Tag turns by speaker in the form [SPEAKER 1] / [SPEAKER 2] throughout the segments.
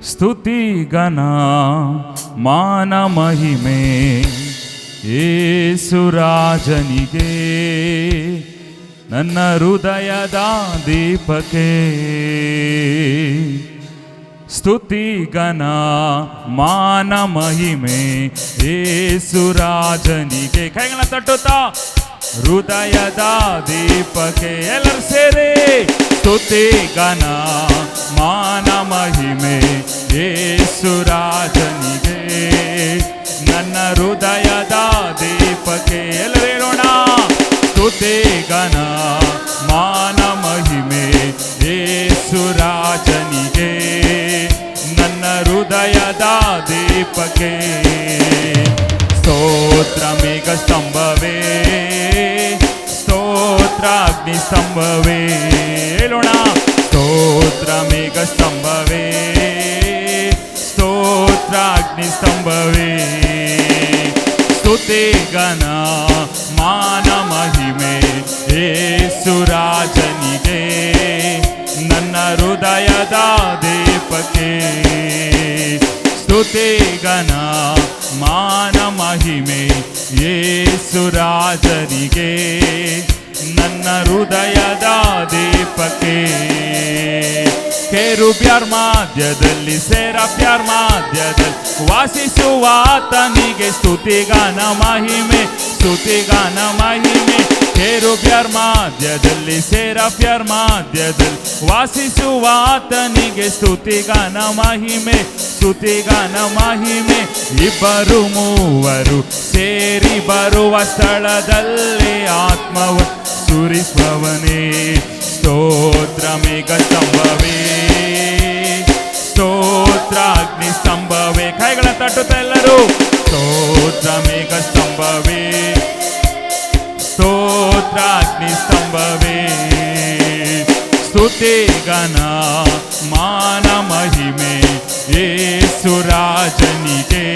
[SPEAKER 1] ಸ್ತುತಿ ಘನ ಮಾನ ಮಹಿಮೆ ಯೇಸುರಾಜನಿಗೆ, ನನ್ನ ಹೃದಯದ ದೀಪಕ್ಕೆ. ಸ್ತುತಿ ಘನ ಮಾನ ಮಹಿಮೆ ಯೇಸುರಾಜನಿಗೆ. ಕೈಗಳ ತಟ್ಟುತ್ತಾ ಹೃದಯದ ದೀಪಕ್ಕೆ ಎಲ್ಲರೂ ಸೇರಿ ಸ್ತುತಿ ಘನ ಮಾನ ಮಹಿಮೆ ಯೇಸುರಾಜನಿಗೆ, ನನ್ನ ಹೃದಯದ ದೀಪಕ್ಕೆ. ಎಲ್ಲರೂ ಹೇಳೋಣ ಸ್ತುತಿ ಘನ ಮಾನ ಮಹಿಮೆ ಯೇಸುರಾಜನಿಗೆ, ನನ್ನ ಹೃದಯದ ದೀಪಕ್ಕೆ. ಸ್ತೋತ್ರ ಮೇಘ ಸ್ತಂಭವೇ, ಸ್ತೋತ್ರ ಅಗ್ನಿ ಸ್ತಂಭವೇ. ಹೇಳೋಣ ಸ್ತೋತ್ರ ಮೇಘ ಸ್ತಂಭವೇ, ಸ್ತೋತ್ರ ಅಗ್ನಿ ಸ್ತಂಭವೇ. ಸ್ತುತಿ ಘನ ಮಾನ ಮಹಿಮೆ ಯೇಸುರಾಜನಿಗೆ, ನನ್ನ ಹೃದಯದ ದೀಪಕ್ಕೆ. ಸ್ತುತಿ ಘನ ಮಾನ ಮಹಿಮೆ ಯೇಸುರಾಜನಿಗೆ, ನನ್ನ ಹೃದಯದ ದೀಪಕ್ಕೆ. ಕೆರೂಬ್ಯರ ಮಧ್ಯದಲ್ಲಿ ಸೆರಾಫ್ಯರ ಮಧ್ಯದಲ್ಲಿ ವಾಸಿಸುವ ಆತನಿಗೆ ಸ್ತುತಿಗಾನ ಮಹಿಮೆ, ಸ್ತುತಿಗಾನ ಮಹಿಮೆ. ಕೆರೂಬ್ಯರ ಮಧ್ಯದಲ್ಲಿ ಸೆರಾಫ್ಯರ ಮಧ್ಯದಲ್ಲಿ ವಾಸಿಸುವ ಆತನಿಗೆ ಸ್ತುತಿಗಾನ ಮಹಿಮೆ, ಸ್ತುತಿಗಾನ ಮಹಿಮೆ. ಇಬ್ಬರು ಮೂವರು ಸೇರಿ ಬರುವ ಸ್ಥಳದಲ್ಲಿ ಆತ್ಮವ ಸುರಿಸುವವನೇ. ಸ್ತೋತ್ರ ಮೇಘ ಸ್ತಂಭವೇ, ಸ್ತೋತ್ರ ಅಗ್ನಿ ಸ್ತಂಭವೇ. ಕೈಗಳ ತಟ್ಟುತ್ತ ಎಲ್ಲರೂ ಸ್ತೋತ್ರ ಮೇಘ ಸ್ತಂಭವೇ, ಸ್ತೋತ್ರ ಅಗ್ನಿ ಸ್ತಂಭವೇ. ಸ್ತುತಿ ಘನ ಮಾನ ಮಹಿಮೆ ಯೇಸುರಾಜನಿಗೆ,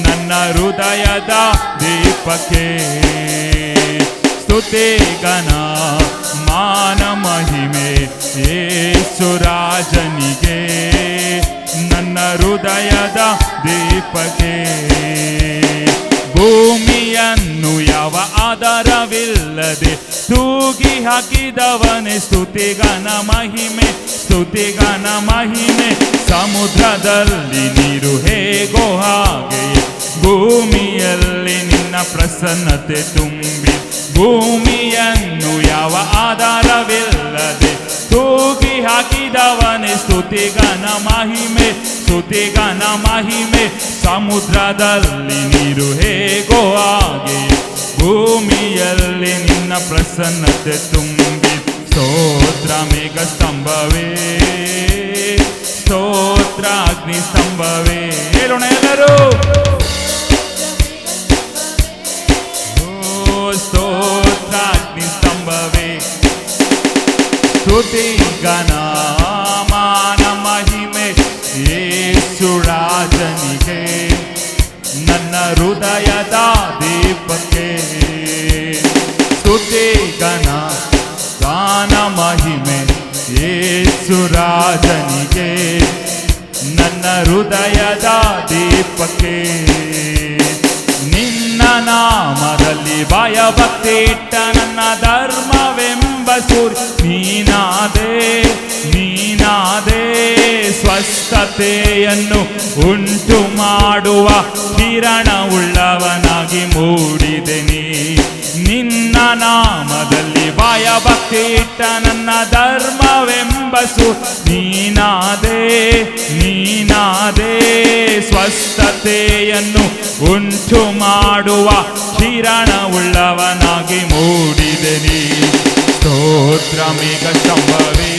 [SPEAKER 1] ನನ್ನ ಹೃದಯದ ದೀಪಕ್ಕೆ. ಸ್ತುತಿ ಘನ ಮಾನ ಮಹಿಮೆ ಯೇಸುರಾಜನಿಗೆ, ನನ್ನ ಹೃದಯದ ದೀಪಕ್ಕೆ. ಭೂಮಿಯನ್ನು ಯಾವ ಆಧಾರವಿಲ್ಲದೆ ತೂಗಿ ಹಾಕಿದವನೇ ಸ್ತುತಿಗಾನ ಮಹಿಮೆ, ಸ್ತುತಿಗಾನ ಮಹಿಮೆ. ಸಮುದ್ರದಲ್ಲಿ ನೀರು ಹೇಗೋ ಹಾಗೆ ಭೂಮಿಯಲ್ಲಿ ನಿನ್ನ ಪ್ರಸನ್ನತೆ ತುಂಬಿ, ಭೂಮಿಯನ್ನು ಯಾವ ಆಧಾರವಿಲ್ಲದೆ ತೂಗಿ ಹಾಕಿದವನೇ ಸ್ತುತಿಗಾನ ಮಹಿಮೆ, ಸ್ತುತಿಗಾನ ಮಹಿಮೆ. ಸಮುದ್ರದಲ್ಲಿ ನೀರು ಹೇಗೋ ಹಾಗೆ ಭೂಮಿಯಲ್ಲಿ ನಿನ್ನ ಪ್ರಸನ್ನತೆ ತುಂಬಿ. ಸ್ತೋತ್ರ ಮೇಘ ಸ್ತಂಭವೇ, ಸ್ತೋತ್ರ ಅಗ್ನಿ ಸ್ತಂಭವೇ. ಹೇಳೋಣ ಎಲ್ಲರೂ ಸ್ತೋತ್ರ ಅಗ್ನಿ ಸ್ತಂಭವೇ. ಸ್ತುತಿ ಘನ ಮಾನ ಮಹಿಮೆ ಯೇಸುರಾಜನಿಗೆ, ನನ್ನ ಹೃದಯದ ದೀಪಕ್ಕೆ. ಸ್ತುತಿ ಘನ ಗಾನ ಮಹಿಮೆ ಯೇಸುರಾಜನಿಗೆ, ನನ್ನ ಹೃದಯದ ದೀಪಕ್ಕೆ. ನಿನ್ನ ನಾಮದಲ್ಲಿ ಭಯಭಕ್ತಿ ಇಟ್ಟ ನನ್ನ ಧರ್ಮವೆಂಬ ಸೂರ್ಯ ನೀನಾದೆ, ನೀನಾದೆ. ಸ್ವಸ್ಥತೆಯನ್ನು ಉಂಟು ಮಾಡುವ ಕಿರಣವುಳ್ಳವನಾಗಿ ಮೂಡಿದೆ ನೀ. ನಿನ್ನ ನಾಮದಲ್ಲಿ ಭಯಭಕ್ತಿ ಇಟ್ಟ ನನ್ನ ಧರ್ಮವೆಂಬ ಸೂರ್ಯ ನೀನಾದೆ, ನೀನಾದೆ. ಸ್ವಸ್ಥತೆಯನ್ನು ಉಂಟು ಮಾಡುವ ಕಿರಣವುಳ್ಳವನಾಗಿ ಮೂಡಿದೆ ನೀ. ಸ್ತೋತ್ರ ಮೇಘ ಸ್ತಂಭವೇ,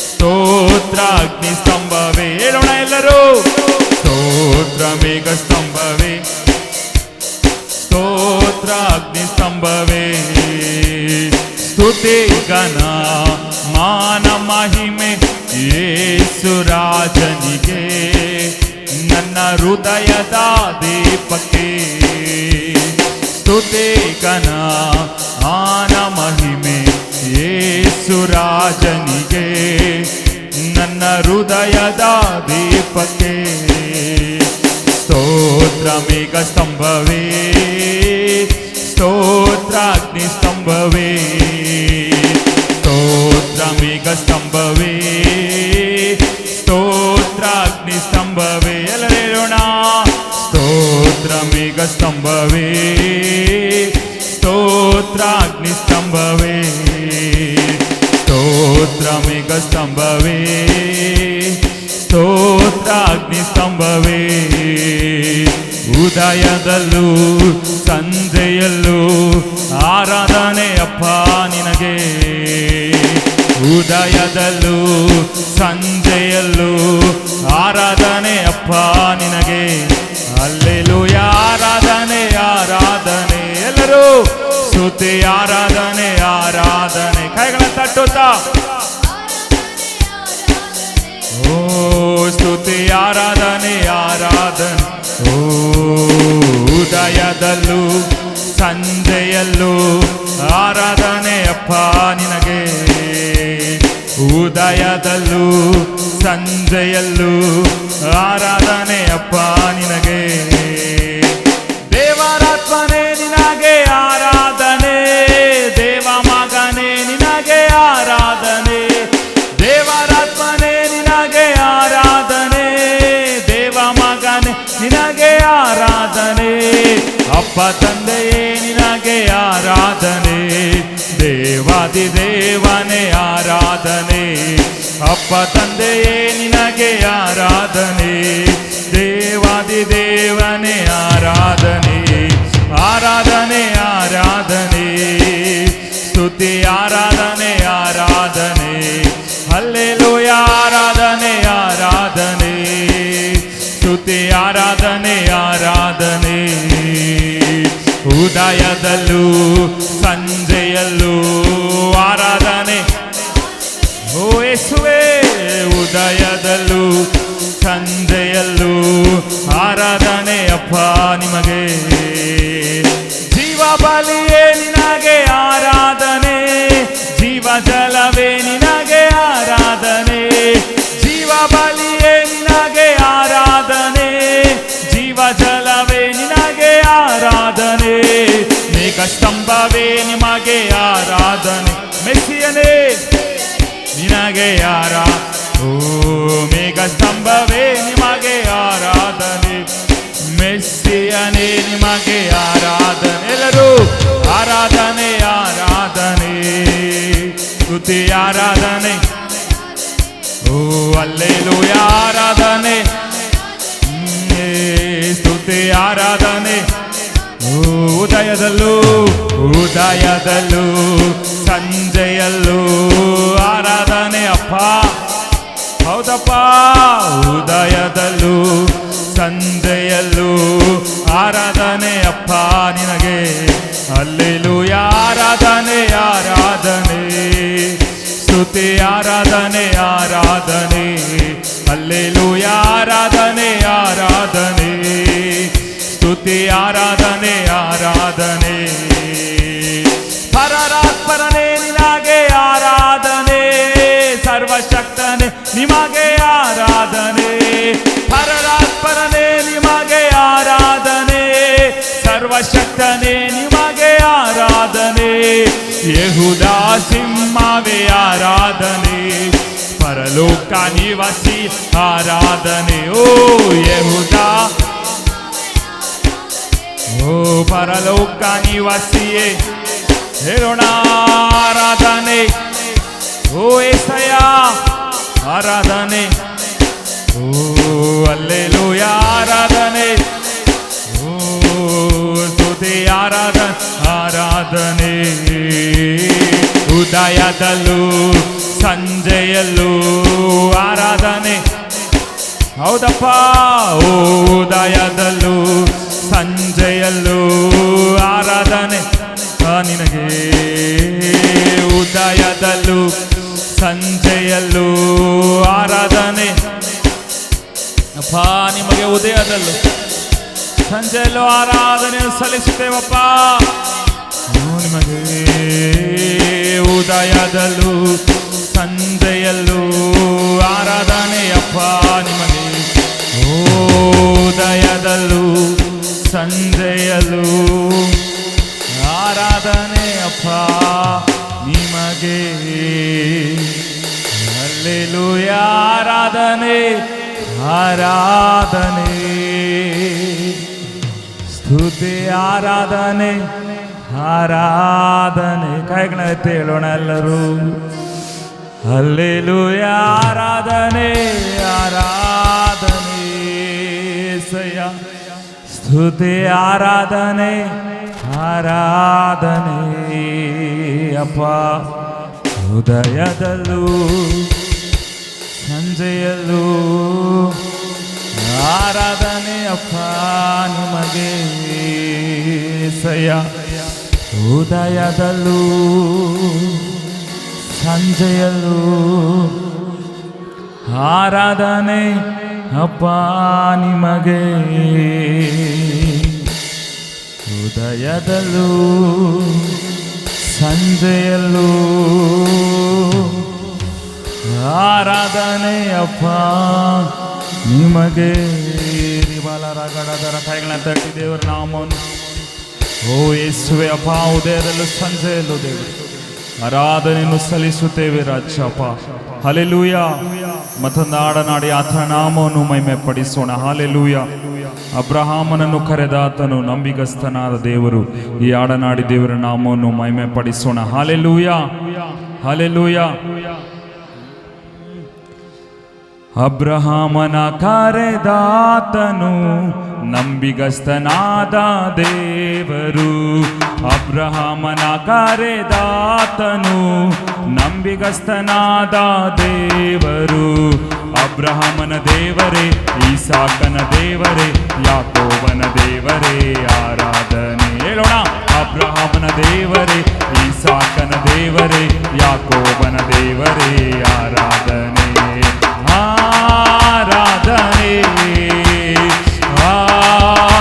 [SPEAKER 1] ಸ್ತೋತ್ರ ಅಗ್ನಿ ಸ್ತಂಭವೇ. ಹೇಳೋಣ ಎಲ್ಲರೂ ಸ್ತೋತ್ರ ಮೇಘ ಸ್ತಂಭವೇ, ಸ್ತೋತ್ರ ಅಗ್ನಿ ಸ್ತಂಭವೇ. ಸ್ತುತಿ ಘನ ಮಾನ ಮಹಿಮೆ ಯೇಸುರಾಜನಿಗೆ, ನನ್ನ ಹೃದಯದ ದೀಪಕ್ಕೆ. ಸ್ತುತಿ ಘನ ಮಾನ ಮಹಿಮೆ ಯೇಸುರಾಜನಿಗೆ, ನನ್ನ ಹೃದಯದ ದೀಪಕ್ಕೆ. ಸ್ತೋತ್ರ ಮೇಘ ಸ್ತಂಭವೇ, ಸ್ತೋತ್ರ ಅಗ್ನಿ ಸ್ತಂಭವೇ, ಸ್ತೋತ್ರ ಮೇಘ ಸ್ತಂಭವೇ, ಸ್ತೋತ್ರ ಅಗ್ನಿ ಸ್ತಂಭವೇ. ಎಲ್ಲರೂ ಹೇಳೋಣ. ಸ್ತೋತ್ರ ಮೇಘ ಸ್ತಂಭವೇ, ಸ್ತೋತ್ರ ಅಗ್ನಿ ಸ್ತಂಭವೇ, ಸ್ತೋತ್ರ ಮೇಘ ಸ್ತಂಭವೇ, ಸ್ತೋತ್ರ ಅಗ್ನಿ ಸ್ತಂಭವೇ. ಉದಯದಲ್ಲೂ ಸಂಜೆಯಲ್ಲೂ ಆರಾಧನೆ ಅಪ್ಪ ನಿನಗೆ. ಉದಯದಲ್ಲೂ ಸಂಜೆಯಲ್ಲೂ ಆರಾಧನೆ ಅಪ್ಪ ನಿನಗೆ. ಹಲ್ಲೆಲೂಯಾ ಆರಾಧನೆ ಆರಾಧನೆ. ಎಲ್ಲರೂ ಸ್ತುತಿ ಆರಾಧನೆ ಆರಾಧನೆ. ಕೈಗಳ ತಟ್ಟುತ್ತಾ ಓ ಸ್ತುತಿ ಆರಾಧನೆ ಆರಾಧನೆ. ಓ ಉದಯದಲ್ಲೂ ಸಂಜೆಯಲ್ಲೂ ಆರಾಧನೆ ಅಪ್ಪ ನಿನಗೆ. ಉದಯದಲ್ಲೂ ಸಂಜೆಯಲ್ಲೂ ಆರಾಧನೆ ಅಪ್ಪ ನಿನಗೆ. ದೇವರಾತ್ಮನೇ ನಿನಗೆ ಆರಾಧನೆ, ದೇವ ಮಗನೇ ನಿನಗೆ ಆರಾಧನೆ. ದೇವರಾತ್ಮನೇ ನಿನಗೆ ಆರಾಧನೆ, ದೇವ ಮಗನೇ ನಿನಗೆ ಆರಾಧನೆ. ಅಪ್ಪ ತಂದೆಯೇ ನಿನಗೆ ಆರಾಧನೆ, ದೇವಾದಿ ದೇವನೇ ಆರಾಧನೆ. ಅಪ್ಪ ತಂದೆಯೇ ನಿನಗೆ ಆರಾಧನೆ, ದೇವಾದಿ ದೇವನೇ ಆರಾಧನೆ. ಆರಾಧನೆ ಆರಾಧನೆ ಸ್ತುತಿ ಆರಾಧನೆ ಆರಾಧನೆ. ಹಲ್ಲೆಲೂಯಾ ಆರಾಧನೆ ಆರಾಧನೆ ಸ್ತುತಿ ಆರಾಧನೆ ಆರಾಧನೆ. ಉದಯದಲ್ಲೂ ಸಂಜೆಯಲ್ಲೂ ಆರಾಧನೆ ಓ ಯೇಸುವೇ. ಉದಯದಲ್ಲೂ ಸಂಜೆಯಲ್ಲೂ ಆರಾಧನೆ ಅಪ್ಪ ನಿಮಗೆ. ಜೀವ ಬಲಿಯೇ ನಿನಗೆ ಆರಾಧನೆ, ಜೀವ ಜಲವೇ ನಿನಗೆ ಆರಾಧನೆ. ಜೀವ ಬಲಿಯೇ ನಿನಗೆ ಆರಾಧನೆ, ಜೀವ ಜಲವೇ ನಿನಗೆ ಆರಾಧನೆ. ಮೇಘ ಸ್ತಂಭವೇ ನಿಮಗೆ ಆರಾಧನೆ, ಮೆಸ್ಸಿಯನೇ ನಿನಗೆ ಆರಾಧನೆ. ಓ ಮೇಘ ಸ್ತಂಭವೇ ನಿಮಗೆ ಆರಾಧನೆ, ಮೆಸ್ಸಿಯನೇ ನಿಮಗೆ ಆರಾಧನೆ. ಎಲ್ಲರೂ ಆರಾಧನೆ ಆರಾಧನೆ ಸ್ತುತಿ ಆರಾಧನೆ. ಓ ಹಲ್ಲೆಲೂಯಾ ಆರಾಧನೆ ಸ್ತುತಿ ಆರಾಧನೆ. ಉದಯದಲ್ಲೂ ಉದಯದಲ್ಲೂ ಸಂಜೆಯಲ್ಲೂ ಆರಾಧನೆ ಅಪ್ಪ. ಹೌದಪ್ಪ. ಉದಯದಲ್ಲೂ ಸಂಜೆಯಲ್ಲೂ ಆರಾಧನೆ ಅಪ್ಪ ನಿನಗೆ. ಹಲ್ಲೆಲೂಯಾ ಆರಾಧನೆ ಆರಾಧನೆ ಸ್ತುತಿ ಆರಾಧನೆ ಆರಾಧನೆ. ಹಲ್ಲೆಲೂಯಾ ಆರಾಧನೆ ಆರಾಧನೆ ಸ್ತುತಿ ಆರಾಧನೆ ಆರಾಧನೆ. ಪರರಾತ್ಮರನೇ ನಿನಗೆ ಆರಾಧನೆ, ಸರ್ವಶಕ್ತನೇ ನಿಮಗೆ ಆರಾಧನೆ. ಪರರಾತ್ಮರನೇ ನಿಮಗೆ ಆರಾಧನೆ, ಸರ್ವಶಕ್ತನೇ ನಿಮಗೆ ಆರಾಧನೆ. ಯೆಹೂದ ಸಿಂಹವೇ ಆರಾಧನೆ, ಪರಲೋಕ ನಿವಾಸಿ ಆರಾಧನೆ. ಓ ಯೆಹೂದ ಓ ಪರಲೋಕ ನಿವಾಸಿಯೇ ಹೇಳೋಣ ಆರಾಧನೆ. ಓ ಏಸಯ್ಯ ಆರಾಧನೆ. ಓ ಹಲ್ಲೆಲೂಯಾ ಆರಾಧನೆ. ಓ ಸ್ತುತಿ ಆರಾಧನೆ ಆರಾಧನೆ. ಉದಯದಲ್ಲೂ ಸಂಜೆಯಲ್ಲೂ ಆರಾಧನೆ. ಹೌದಪ್ಪ. ಓ ಉದಯದಲ್ಲೂ ಸಂಜೆಯಲ್ಲೂ ಆರಾಧನೆ ನಿನಗೆ. ಉದಯದಲ್ಲೂ ಸಂಜೆಯಲ್ಲೂ ಆರಾಧನೆ ಅಪ್ಪ ನಿಮಗೆ. ಉದಯದಲ್ಲೂ ಸಂಜೆಯಲ್ಲೂ ಆರಾಧನೆ ಸಲ್ಲಿಸುತ್ತೇವಪ್ಪ ನಿಮಗೆ. ಉದಯದಲ್ಲೂ ಸಂಜೆಯಲ್ಲೂ ಆರಾಧನೆಯಪ್ಪ ನಿಮಗೆ, ಉದಯದಲ್ಲೂ ಸಂಜೆಯಲ್ಲೂ ಆರಾಧನೆಯಪ್ಪ ನಿಮಗೆ. ಹಲ್ಲೆಲೂಯಾ, ಆರಾಧನೆ ಆರಾಧನೆ ಸ್ತುತಿ ಆರಾಧನೆ ಆರಾಧನೆ. ಕೈಗಳನ್ನೆತ್ತಿ ಹೇಳೋಣ ಎಲ್ಲರೂ. ಹಲ್ಲೆಲೂಯಾ, ಆರಾಧನೆ ಆರಾಧನೆ ಸಯ್ಯ, ಸ್ತುತಿ ಆರಾಧನೆ ಆರಾಧನೆ ಅಪ್ಪ. ಉದಯದಲ್ಲೂ ಸಂಜೆಯಲ್ಲೂ ಆರಾಧನೆ ಅಪ್ಪ ನಿಮಗೆ ಸಯ್ಯ. ಉದಯದಲ್ಲೂ ಸಂಜೆಯಲ್ಲೂ ಆರಾಧನೆ ಅಪ್ಪ ನಿಮಗೆ. ಉದಯದಲ್ಲೂ ಸಂಜೆಯಲ್ಲೂ ಆರಾಧನೆ ಅಪ್ಪ ನಿಮಗೆ. ಬಾಲರಗಡದರ ಕೈಗಳನ್ನ ತಟ್ಟಿ ದೇವರ ನಾಮವನ್ನು, ಓ ಯೇಸುವೆ ಅಪ್ಪ, ಉದಯದಲ್ಲೂ ಸಂಜೆಯಲ್ಲೂ ದೇವರು ಆರಾಧನೆಯನ್ನು ಸಲ್ಲಿಸುತ್ತೇವೆ ರಾಜಪ್ಪ. ಹಲ್ಲೆಲೂಯ. ಮತ್ತೊಂದು ಹಾಡನಾಡಿ ಆತನ ನಾಮವನ್ನು ಮಹಿಮೆ ಪಡಿಸೋಣ. ಹಲ್ಲೆಲೂಯ. ಅಬ್ರಹಾಮನನ್ನು ಕರೆದಾತನು ನಂಬಿಗಸ್ತನಾದ ದೇವರು. ಈ ಹಾಡನಾಡಿ ದೇವರ ನಾಮವನ್ನು ಮಹಿಮೆ ಪಡಿಸೋಣ. Hallelujah, hallelujah. ಅಬ್ರಹಾಮನ ಕರೆದಾತನು ನಂಬಿಗಸ್ತನಾದ ದೇವರು. ಅಬ್ರಹಾಮನ ಕರೆದಾತನು ನಂಬಿಗಸ್ತನಾದ ದೇವರು. ಅಬ್ರಹಾಮನ ದೇವರೇ, ಈಸಾಕನ ದೇವರೇ, ಯಾಕೋಬನ ದೇವರೇ ಆರಾಧನೆ. ಹೇಳೋಣ. ಅಬ್ರಹಾಮನ ದೇವರೇ, ಈಸಾಕನ ದೇವರೇ, ಯಾಕೋಬನ ದೇವರೇ ಆರಾಧನೆ ಆರಾಧನೆ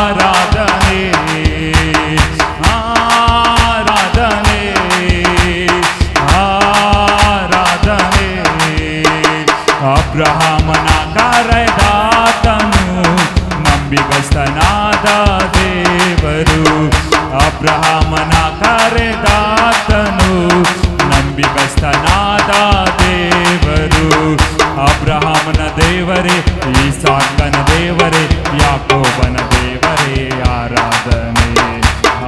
[SPEAKER 1] ಆರಾಧನೆ ಆರಾಧನೆ ಆರಾಧನೆ. ಅಬ್ರಹಾಮನ ಕರೆದಾತನು ನಂಬಿಗಸ್ತನಾದ ದೇವರು. ಅಬ್ರಹಾಮನ ಕರೆದಾತನು ನಂಬಿಗಸ್ತನಾದ ದೇವರು. ಅಬ್ರಹಾಮನ ದೇವರೇ, ಈಸಾಕನ ದೇವರೇ, ಯಾಕೋಬನ ದೇವರೇ ಆರಾಧನೆ.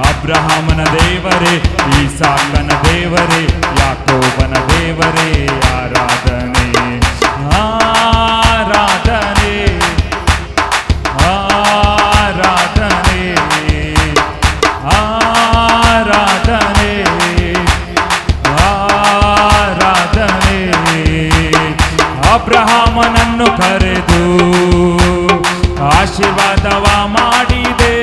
[SPEAKER 1] ಅಬ್ರಹಾಮನ ದೇವರೇ, ಈಸಾಕನ ದೇವರೇ, ಯಾಕೋಬನ ದೇವರೇ ಆರಾಧನೆ ಆರಾಧನೆ ಆರಾಧನೆ ಆರಾಧನೆ ಆರಾಧನೆ. ಅಬ್ರಹಾಮನನ್ನು ಕರೆದು ಆಶೀರ್ವಾದವ ಮಾಡಿದೆ.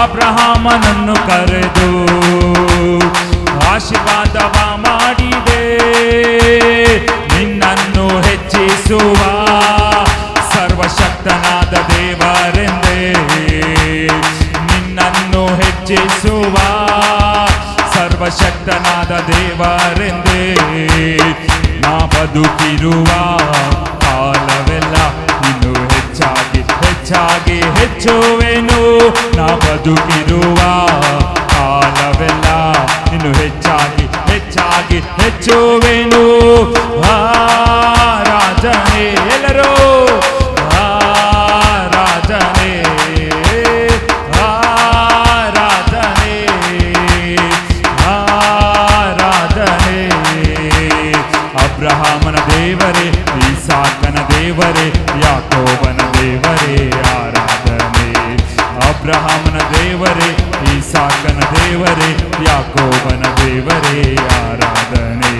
[SPEAKER 1] ಅಬ್ರಹಾಮನನ್ನು ಕರೆದು ಆಶೀರ್ವಾದವ ಮಾಡಿದೆ. ನಿನ್ನನ್ನು ಹೆಚ್ಚಿಸುವ ಸರ್ವಶಕ್ತನಾದ ದೇವರೆಂದೇ. ನಿನ್ನನ್ನು ಹೆಚ್ಚಿಸುವ ಸರ್ವಶಕ್ತನಾದ ದೇವರೆಂದೇ. ನಾ ಬದುಕಿರುವ ಕಾಲವೆಲ್ಲ ಇನ್ನು ಹೆಚ್ಚಾಗಿ ಹೆಚ್ಚಾಗಿ ಹೆಚ್ಚುವೆನು. ನಾ ಬದುಕಿರುವ ಕಾಲವೆಲ್ಲ ಇನ್ನು ಹೆಚ್ಚಾಗಿ ಹೆಚ್ಚಾಗಿ ಹೆಚ್ಚುವೆನು. ಆರಾಧನೆ ಎಲ್ಲರೂ ಆರಾಧನೆ ಆರಾಧನೆ ಆರಾಧನೆ. ಅಬ್ರಹಾಮನ ದೇವರೇ, ಈಸಾಕನ ದೇವರೇ, ಯಾಕೋಬನ ದೇವರೇ ಆರಾಧನೆ. ಅಬ್ರಹಾಮನ ದೇವರೇ, ಈಸಾಕನ ದೇವರೇ, ಯಾಕೋಬನ ದೇವರೇ ಆರಾಧನೆ.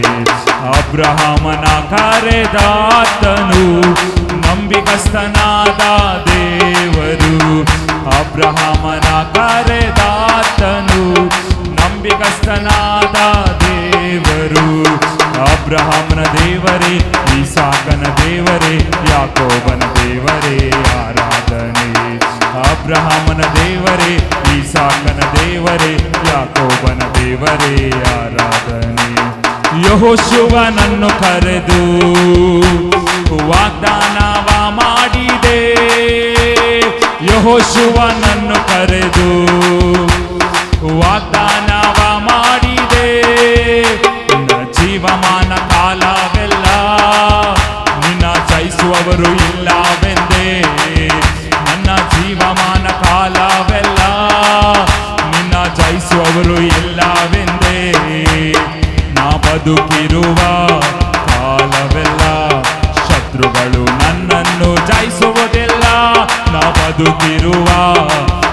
[SPEAKER 1] ಅಬ್ರಹಾಮನ ಕರೆದಾತನು ನಂಬಿಗಸ್ತನಾದ ದೇವರು. ಅಬ್ರಹಾಮನ ಕರೆದಾತನು ನಂಬಿಗಸ್ತನಾದ ದೇವರು. ಅಬ್ರಹಾಮನ ದೇವರೇ, ಈಸಾಕನ ದೇವರೇ, ಯಾಕೋಬನ ದೇವರೇ ಆರಾಧನೆ. ಅಬ್ರಹಾಮನ ದೇವರೇ, ಈಸಾಕನ ದೇವರೇ, ಯಾಕೋಬನ ದೇವರೇ ಆರಾಧನೆ. ಯೆಹೋಶುವನನ್ನು ಕರೆದು ವಾಗ್ದಾನವ ಮಾಡಿದೆ. ಯೆಹೋಶುವನನ್ನು ಕರೆದು ವಾಗ್ದಾನವ ಮಾಡಿದೆ. ನಿನ್ನ ಜೀವಮಾನ ಕಾಲವೆಲ್ಲ ನಿನ್ನ ಜಯಿಸುವವರು ಇಲ್ಲವೆಂದೇ. ನನ್ನ ಜೀವಮಾನ ಕಾಲವೆಲ್ಲ ನಿನ್ನ ಜಯಿಸುವವರು ಇಲ್ಲವೆಂದೇ. ನಾ ಬದುಕಿರುವ ಕಾಲವೆಲ್ಲ ಶತ್ರುಗಳು ನನ್ನನ್ನು ಜಯಿಸುವುದಿಲ್ಲ. ನಾ ಬದುಕಿರುವ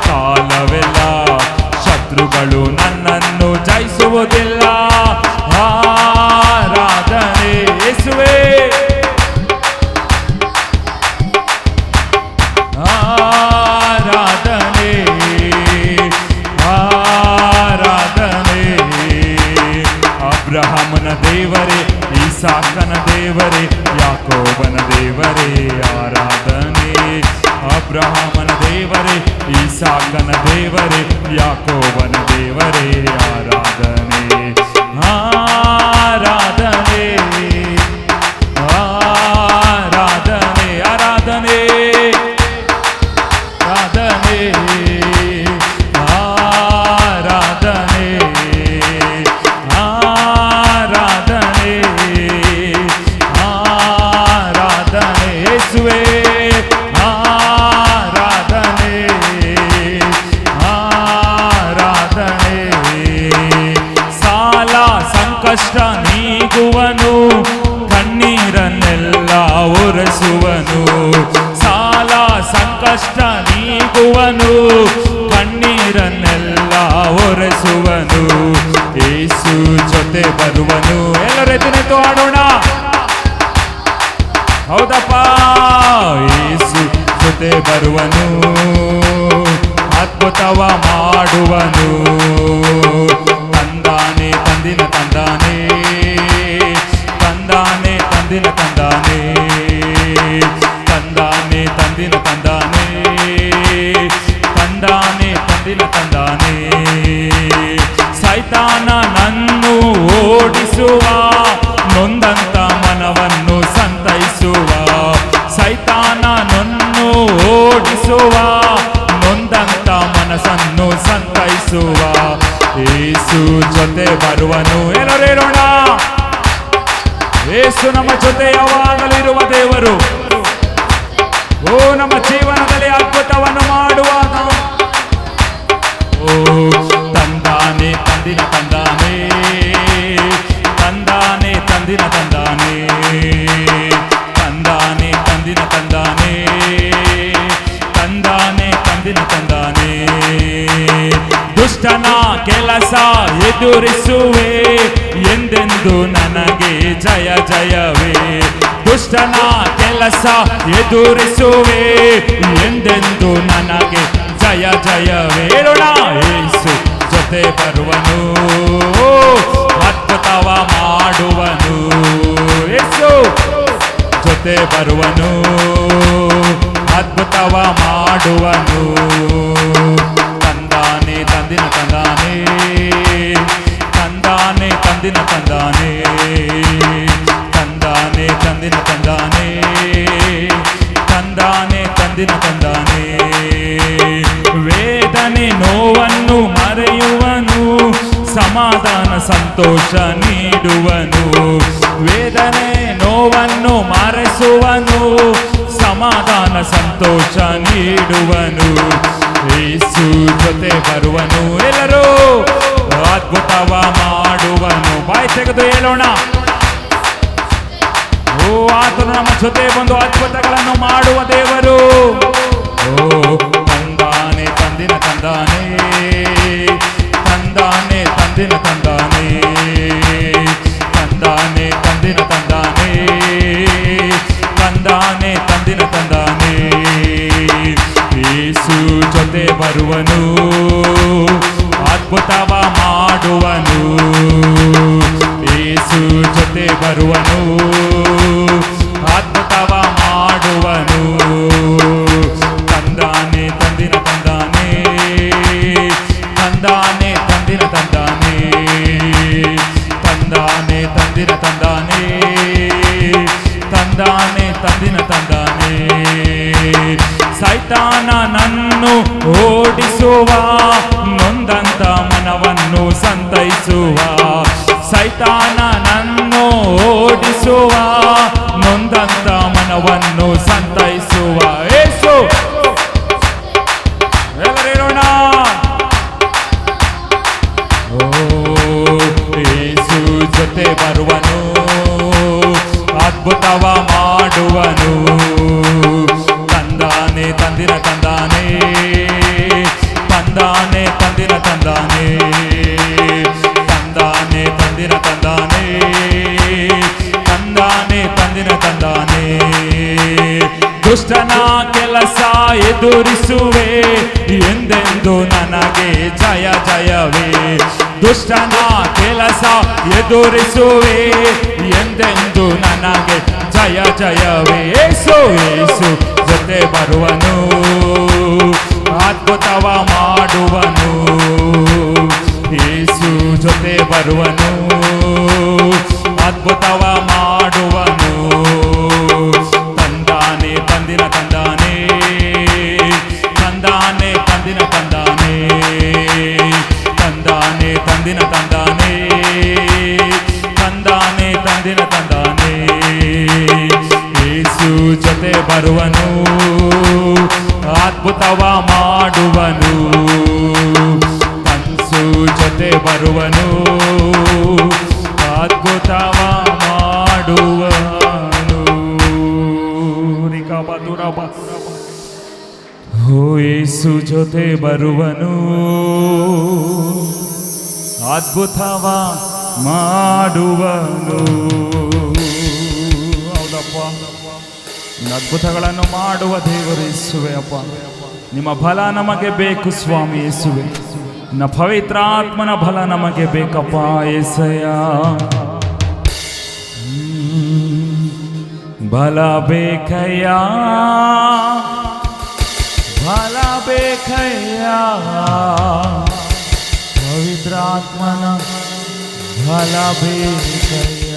[SPEAKER 1] ಕಾಲವೆಲ್ಲ ಶತ್ರುಗಳು ನನ್ನನ್ನು ಜಯಿಸುವುದಿಲ್ಲ. ಆರಾಧನೆ ಯೇಸುವೇ, ಆರಾಧನೆ ಆರಾಧನೆ. ಅಬ್ರಹಾಮನ ದೇವರೇ, ಇಸಾಕನ ದೇವರೇ, ಯಾಕೋಬನ ದೇವರೇ ಆರಾಧನೆ. ಅಬ್ರಹಾಮನ ದೇವರೇ, ಇಸಾಕನ ದೇವರೇ, ಯಾಕೋಬನ ದೇವರೇ ಆರಾಧನೆ. ಆರಾಧನೆ ಆರಾಧನೆ ಆರಾಧನೆ ಆರಾಧನೆ ಆರಾಧನೆ ಆರಾಧನೆ ಆರಾಧನೆ ಯೇಸುವೇ, ಆರಾಧನೆ ಆರಾಧನೆ. ಸಾಲ ಸಂಕಷ್ಟ ನೀಗುವನು, ಕಣ್ಣೀರನ್ನೆಲ್ಲ ಒರೆಸುವನು. ಸಾಲ ಸಂಕಷ್ಟ ನೀಗುವನು, ಕಣ್ಣೀರನ್ನೆಲ್ಲ ಒರೆಸುವನು. ಯೇಸು ಜೊತೆ ಬರುವನು. ಎಲ್ಲರೂ ಎದ್ದು ನಿಂತು ಆಡೋಣ. ಹೌದಪ್ಪ, ಯೇಸು ಜೊತೆ ಬರುವನು, ಅದ್ಭುತವ ಮಾಡುವನು. ತಂದಾನೆ ತಂದಿನ ತಂದಾನೆ, ತಂದಾನೆ ತಂದಿನ ತಂದಾನೆ, ತಂದಾನೆ ತಂದಿನ ತಂದಾನೆ, ತಂದಾನೆ ತಂದಿನ ತಂದಾನೆ. ಸೈತಾನ ನನ್ನು ಓಡಿಸುವ, ನೊಂದಂತ ಮನವನ್ನು ಸಂತೈಸುವ. ಸೈತಾನ ನನ್ನು ಓಡಿಸುವ, ನೊಂದಂತ ಮನಸ್ಸನ್ನು ಸಂತೈಸುವ. ಯೇಸು ಜೊತೆ ಬರುವನು. ಎಲ್ಲರೂ ಹೇಳೋಣ. ಯೇಸು ನಮ್ಮ ಜೊತೆ ಯಾವಾಗಲಿರುವ ದೇವರು. ಓ, ನಮ್ಮ ಜೀವನದಲ್ಲಿ ಅದ್ಭುತವನ್ನು ಮಾಡುವಾಗ ಓ, ತಂದಾನೆ ತಂದಿನ ತಂದಾನೆ, ತಂದಾನೆ ತಂದಿನ ತಂದಾನೆ, ತಂದಾನೆ ತಂದಿನ ತಂದಾನೆ, ತಂದಾನೆ ತಂದಿನ ತಂದಾನೆ. ದುಷ್ಟನ ಕೆಲಸ ಎದುರಿಸುವೆ, ಎಂದೆಂದು ನನಗೆ ಜಯ ಜಯವೇ. ದುಷ್ಟನ ಕೆಲಸ ಎದುರಿಸುವೆ, ಎಂದೆಂದು ನನಗೆ ಜಯ ಜಯವೇ. ಹೇಳೋಣ. ಯೇಸು ಜೊತೆ ಬರುವನು, ಅದ್ಭುತವ ಮಾಡುವನು. ಯೇಸು ಜೊತೆ ಬರುವನು, ಅದ್ಭುತವ ಮಾಡುವನು. ತಂದಾನೆ ತಂದಿನ ತಂದಾನೆ, ತಂದಾನೆ ತಂದಿನ ತಂದಾನೆ, ತಂದಾನೆ ತಂದಿನ ತಂದಾನೆ, ತಂದಾನೆ ತಂದಿನ ತಂದಾನೆ. ವೇದನೆ ನೋವನ್ನು ಮರೆಯುವನು, ಸಮಾಧಾನ ಸಂತೋಷ ನೀಡುವನು. ವೇದನೆ ನೋವನ್ನು ಮರೆಸುವನು, ಸಮಾಧಾನ ಸಂತೋಷ ನೀಡುವನು. ಯೇಸು ಜೊತೆ ಬರುವನು. ಎಲ್ಲರೂ ಅದ್ಭುತವ ಮಾಡುವನು. ಬಾಯಿ ತೆಗೆದು ಹೇಳೋಣ. ಓ, ಆತನು ನಮ್ಮ ಜೊತೆ ಬಂದು ಅದ್ಭುತಗಳನ್ನು ಮಾಡುವ ದೇವರು. ಓ, ತಂದಾನೆ ತಂದಿನ ತಂದಾನೆ, ತಂದಾನೆ ತಂದಿನ ತಂದಾನೆ, ತಂದಾನೆ ತಂದಿನ ತಂದಾನೆ, ತಂದಾನೆ ತಂದಿನ ತಂದಾನೆ. ಯೇಸು ಜೊತೆ ಬರುವನು, ಅದ್ಭುತವ ಮಾಡುವನು. ಯೇಸು ಜೊತೆ ಬರುವನು, ಅದ್ಭುತವ ಮಾಡುವನು. ತಂದಾನೆ ತಂದಿನ ತಂದಾನೆ, ತಂದಾನೆ ತಂದಿನ ತಂದಾನೆ, ತಂದಾನೆ ತಂದಿನ ತಂದಾನೆ. ಸೈತಾನನನ್ನು ಓಡಿಸುವ, ನೊಂದಂತ ಮನವನ್ನು ಸಂತೈಸುವ. ಸೈತಾನನನ್ನು ಓಡಿಸುವ, ನೊಂದಂತ ಮನವನ್ನು ಸಂತೈಸುವ ಯೇಸು. ಎಲ್ಲರಿರೋಣ. ಓ ಯೇಸು ಜೊತೆ ಬರುವನು, ಅದ್ಭುತವ ಮಾಡುವನು. ತಂದಾನೆ ತಂದಿನ ತಂದಾನೆ, ತಂದಾನೆ ತಂದಿನ ತಂದಾನೆ, ತಂದಾನೆ ತಂದಿನ ತಂದಾನೆ, ತಂದಾನೆ ತಂದಿನ ತಂದಾನೆ. ದುಷ್ಟನ ಕೆಲಸ ಎದುರಿಸುವೆ, ಎಂದೆಂದು ನನಗೆ ಜಯ ಜಯವೇ. ದುಷ್ಟನ ಕೆಲಸ ಎದುರಿಸುವೆ, ಎಂದೆಂದು ನನಗೆ ಜಯ ಜಯವೇ. ಯೇಸು ಯೇಸು ಜೊತೆ ಬರುವನು, ಅದ್ಭುತವ ಮಾಡುವನು. ಯೇಸು ಜೊತೆ ಬರುವನು, ಅದ್ಭುತವ ಮಾಡುವನು. ತಂದಾನೆ ತಂದಿನ ತಂದಾನೆ, ತಂದಾನೆ ತಂದಿನ ತಂದಾನೆ, ತಂದಾನೆ ತಂದಿನ ತಂದಾನೆ, ತಂದಾನೆ ತಂದಿನ ತಂದಾನೆ. ಯೇಸು ಜೊತೆ ಬರುವನು, ಅದ್ಭುತವ ಮಾಡುವನು. ಕನಸು ಜೊತೆ ಬರುವನು, ಅದ್ಭುತವ ಮಾಡುವನು. ಓ ಯೇಸು ಜೊತೆ ಬರುವನು, ಅದ್ಭುತವ ಮಾಡುವನು. ಹೌದಪ್ಪ, ಅದ್ಭುತಗಳನ್ನು ಮಾಡುವ ದೇವರು ಯೇಸುವೆ. ಅಪ್ಪ, ನಿಮ್ಮ ಬಲ ನಮಗೆ ಬೇಕು ಸ್ವಾಮಿ ಯೇಸುವೆ. ನಿನ್ನ ಪವಿತ್ರಾತ್ಮನ ಬಲ ನಮಗೆ ಬೇಕಪ್ಪ ಯೇಸಯ್ಯ. ಬಲ ಬೇಕಯ್ಯ, ಬಲ ಬೇಕಯ್ಯ, ಪವಿತ್ರಾತ್ಮನ ಬಲ ಬೇಕಯ್ಯ.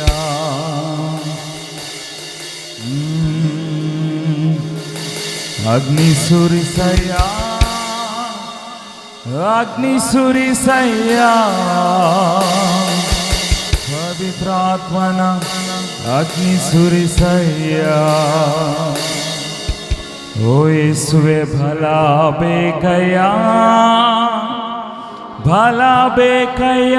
[SPEAKER 1] ಅಗ್ನಿ ಸುರಿಸಯ್ಯ, ಅಗ್ನಿ ಸುರಿಸಯ್ಯ, ಪವಿತ್ರಾತ್ಮನ ಅಗ್ನಿ ಸುರಿಸಯ್ಯ. ಓ ಯೇಸುವೆ ಬಲ ಬೇಕಯ್ಯ, ಬಲ ಬೇಕಯ್ಯ,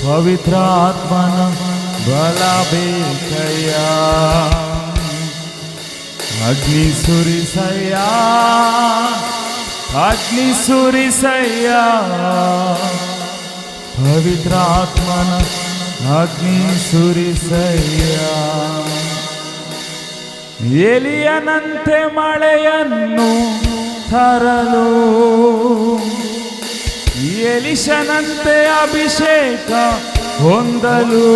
[SPEAKER 1] ಪವಿತ್ರಾತ್ಮನ ಬಲ ಬೇಕಯ್ಯ. ಅಗ್ನಿ ಸುರಿಸಯ್ಯ, ಅಗ್ನಿ ಸುರಿಸಯ್ಯ, ಪವಿತ್ರಾತ್ಮನ ಅಗ್ನಿ ಸುರಿಸಯ್ಯ. ಎಲಿಯನಂತೆ ಮಳೆಯನ್ನು ತರಲು, ಎಲಿಷನಂತೆ ಅಭಿಷೇಕ ಹೊಂದಲು,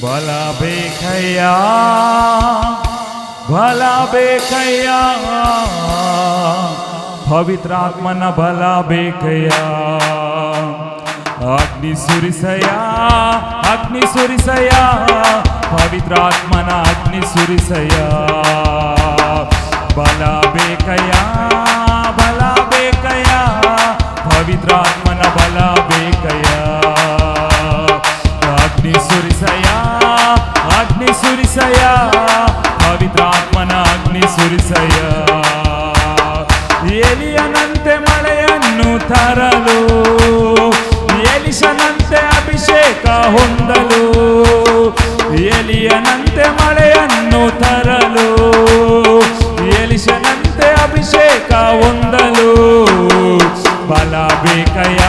[SPEAKER 1] ಬಲ ಬೇಕಯ್ಯ, ಬಲ ಬೇಕಯ್ಯ, ಪವಿತ್ರಾತ್ಮನ ಬಲ ಬೇಕಯ್ಯ. ಅಗ್ನಿ ಸುರಿಸಯ್ಯ, ಅಗ್ನಿ ಸುರಿಸಯ್ಯ, ಪವಿತ್ರಾತ್ಮನ ಅಗ್ನಿ ಸುರಿಸಯ್ಯ. ಬಲ ಬೇಕಯ್ಯ, ಬಲ ಬೇಕಯ್ಯ, ಪವಿತ್ರಾತ್ಮನ ಬಲ ಬೇಕಯ್ಯ. ಅಗ್ನಿ ಸುರಿಸಯ್ಯ, ಅಗ್ನಿ ಸುರಿಸಯ್ಯ, ಪವಿತ್ರಾತ್ಮನ ಅಗ್ನಿ ಸುರಿಸಯ್ಯ. ಎಲಿಯನಂತೆ ಮಳೆಯನ್ನು ತರಲು, ಎಲಿಷನಂತೆ ಅಭಿಷೇಕ ಹೊಂದಲು, ಎಲಿಯನಂತೆ ಮಳೆಯನ್ನು ತರಲು, ಎಲಿಷನಂತೆ ಅಭಿಷೇಕ ಹೊಂದಲು. ಬಲ ಬೇಕಯ್ಯ,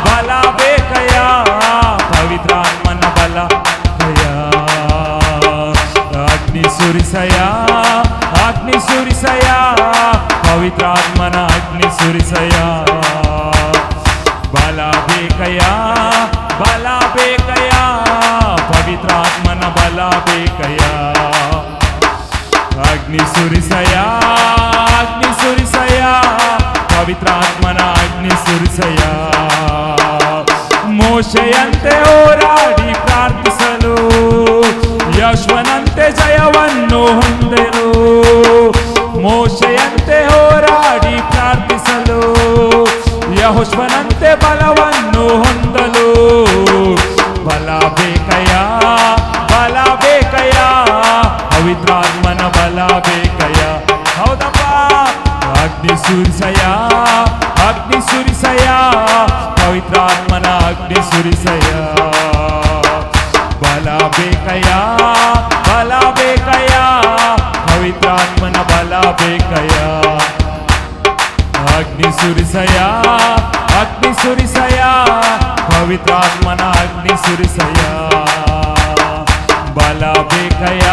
[SPEAKER 1] ಬಲ ಬೇಕಯ್ಯ, ಪವಿತ್ರಾತ್ಮನ ಬಲ ಕಯ್ಯ. ಅಗ್ನಿ ಸುರಿಸಯ್ಯ, ಅಗ್ನಿ ಸುರಿಸಯ್ಯ, ಪವಿತ್ರಾತ್ಮನ ಅಗ್ನಿ ಸುರಿಸಯ್ಯ. ಬಲ ಬೇಕಯ್ಯ, ಬಲ ಬೇಕಯ್ಯ, ಪವಿತ್ರಾತ್ಮನ ಬಲ ಬೇಕಯ್ಯ. ಅಗ್ನಿ ಸುರಿಸಯ್ಯ, ಅಗ್ನಿ ಸುರಿಸಯ್ಯ, ಪವಿತ್ರಾತ್ಮನ ಅಗ್ನಿ ಸುರಿಸಯ್ಯ. ಮೋಶೆಯಂತೆ ಹೋರಾಡಿ ಸುರಿಸಯ, ಅಗ್ನಿ ಸುರಿಸಯ, ಪವಿತ್ರಾತ್ಮನ ಅಗ್ನಿ ಸುರಿಸಯ. ಬಲ ಬೇಕಯ್ಯ, ಬಲ ಬೇಕಯ್ಯ, ಪವಿತ್ರಾತ್ಮನ ಬಲ ಬೇಕಯ್ಯ. ಅಗ್ನಿ ಸುರಿಸಯ, ಅಗ್ನಿ ಸುರಿಸಯ, ಪವಿತ್ರಾತ್ಮನ ಅಗ್ನಿ ಸುರಿಸಯ. ಬಲ ಬೇಕಯ್ಯ,